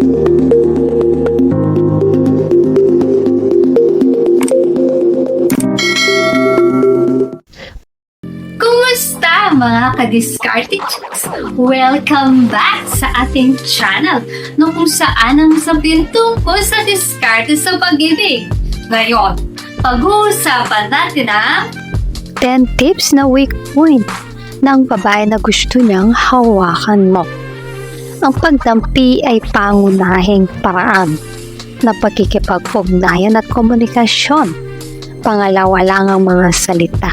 Kumusta mga ka-diskarte chicks? Welcome back sa ating channel no kung saan ang sabihin tungkol sa diskarte sa pag-ibig. Ngayon, pag-uusapan natin ang 10 tips na weak point ng babae na gusto niyang hawakan mo. Ang pagdampi ay pangunahing paraan na pagkikipag-ugnayan at komunikasyon. Pangalawa lang ang mga salita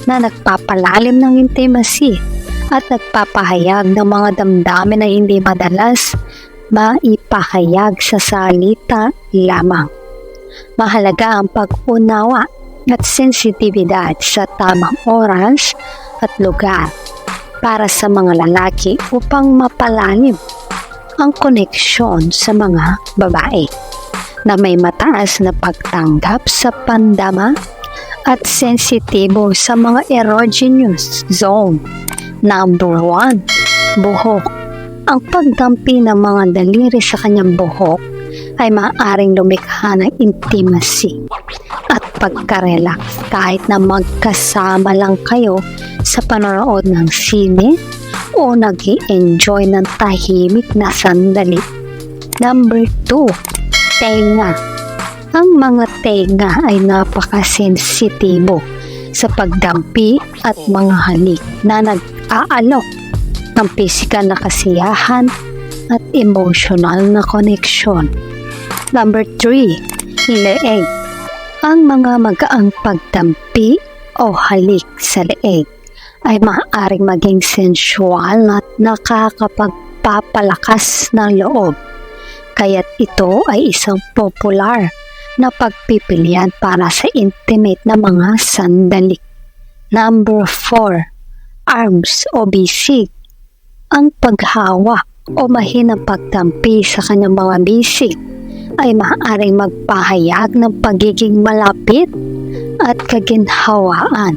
na nagpapalalim ng intimacy at nagpapahayag ng mga damdamin na hindi madalas maipahayag sa salita lamang. Mahalaga ang pag-unawa at sensitibidad sa tamang oras at lugar para sa mga lalaki upang mapalalim ang koneksyon sa mga babae na may mataas na pagtanggap sa pandama at sensitibo sa mga erogenous zone. Number 1, buhok. Ang pagdampi ng mga daliri sa kanyang buhok ay maaaring lumikha ng intimacy at pagka-relax kahit na magkasama lang kayo sa panonood ng sine o nag-i-enjoy ng tahimik na sandali. Number 2, tenga. Ang mga tenga ay napakasensitibo sa pagdampi at mga halik na nag-aalok ng pisikal na kasiyahan at emotional na koneksyon. Number 3, leeg. Ang mga magaang pagdampi o halik sa leeg ay maaaring maging sensual at nakakapagpapalakas ng loob. Kaya't ito ay isang popular na pagpipilian para sa intimate na mga sandali. Number 4, arms o bisig. Ang paghawak o mahinang pagdampi sa kanyang mga bisig ay maaaring magpahayag ng pagiging malapit at kaginhawaan,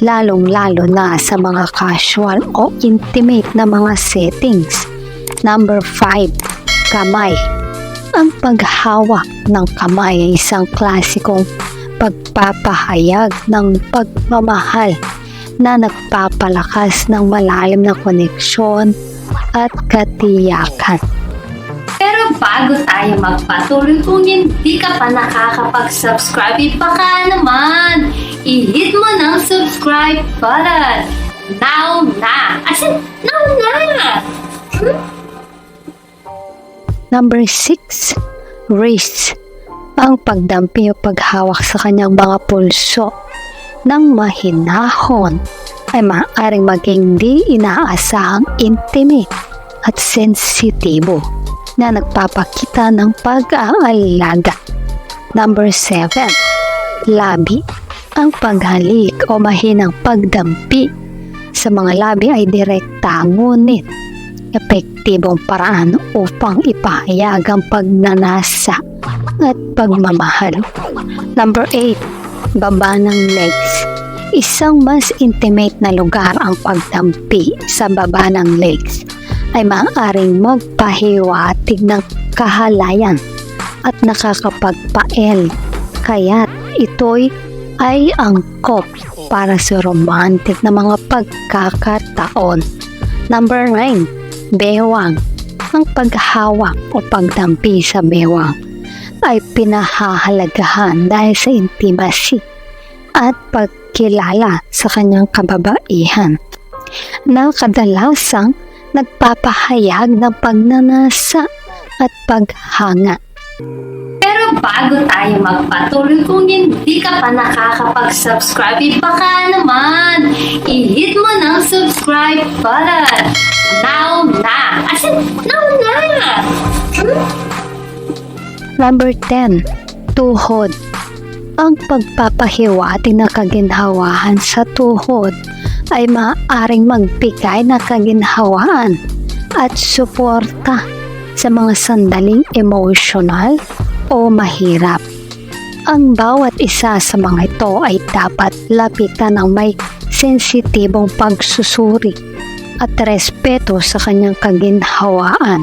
lalong-lalo na sa mga casual o intimate na mga settings. Number 5, kamay. Ang paghawak ng kamay ay isang klasikong pagpapahayag ng pagmamahal na nagpapalakas ng malalim na koneksyon at katiyakan. Pero bago tayo magpatuloy, kung hindi ka pa nakakapag-subscribe, baka naman i-hit mo ng subscribe button. Now na! As in, now na! Number 6, wrist. Ang pagdampi o paghawak sa kanyang mga pulso ng mahinahon ay maaaring maging di inaasahang intimate at sensitibo na nagpapakita ng pag-aalaga. Number 7, labi. Ang paghalik o mahinang pagdampi sa mga labi ay direkta ngunit epektibong paraan upang ipahayag ang pagnanasa at pagmamahal. Number 8, baba ng legs. Isang mas intimate na lugar ang pagdampi sa baba ng legs ay maaaring magpahiwatig ng kahalayan at nakakapagpael, kaya't ito'y ay angkop para sa romantic na mga pagkakataon. Number 9, bewang. Ang paghawak o pagdampi sa bewang ay pinahahalagahan dahil sa intimacy at pagkilala sa kanyang kababaihan na kadalasang nagpapahayag ng pagnanasa at paghanga. Pero bago tayo magpatuloy, kung hindi ka pa nakakapag-subscribe, baka naman i-hit mo ng subscribe button. Now na! As in, now na! Number 10, tuhod. Ang pagpapahiwatig na kaginhawahan sa tuhod ay maaaring magbigay ng kaginhawaan at suporta sa mga sandaling emosyonal o mahirap. Ang bawat isa sa mga ito ay dapat lapitan ng may sensitibong pagsusuri at respeto sa kanyang kaginhawaan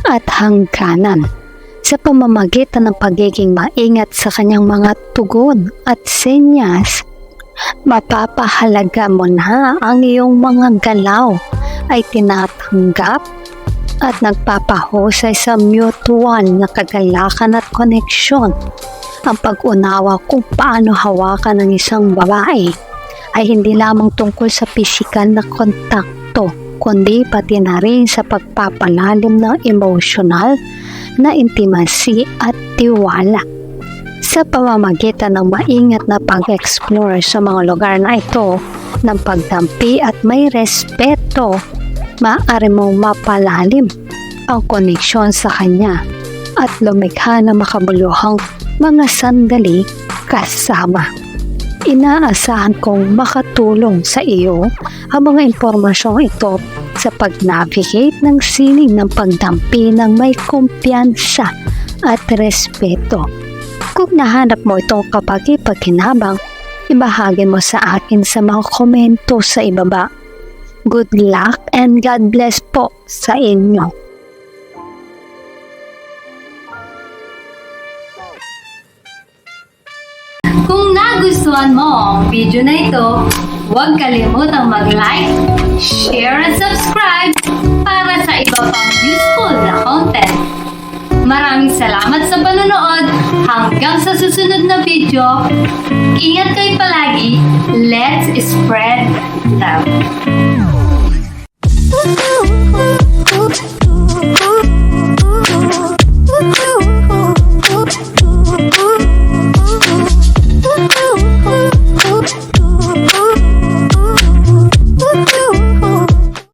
at hangganan sa pamamagitan ng pagiging maingat sa kanyang mga tugon at senyas. Mapapahalaga mo na ang iyong mga galaw ay tinatanggap at nagpapahusay sa mutual na kagalakan at koneksyon. Ang pag-unawa kung paano hawakan ng isang babae ay hindi lamang tungkol sa pisikal na kontakto, kundi pati na rin sa pagpapalalim ng emosyonal na intimacy at tiwala. Sa pamamagitan ng maingat na pag-explore sa mga lugar na ito ng pagdampi at may respeto, maaari mong mapalalim ang koneksyon sa kanya at lumikha ng makabuluhang mga sandali kasama. Inaasahan kong makatulong sa iyo ang mga impormasyong ito sa pag-navigate ng sining ng pagdampi ng may kumpiyansa at respeto. Kung nahanap mo itong kapag-ipaginabang, ibahagi mo sa akin sa mga komento sa ibaba. Good luck and God bless po sa inyo. Kung nagustuhan mo ang video na ito, huwag kalimutang mag-like, share at subscribe para sa iba pang useful na content. Maraming salamat sa panonood. Hanggang sa susunod na video, ingat kayo palagi. Let's spread love.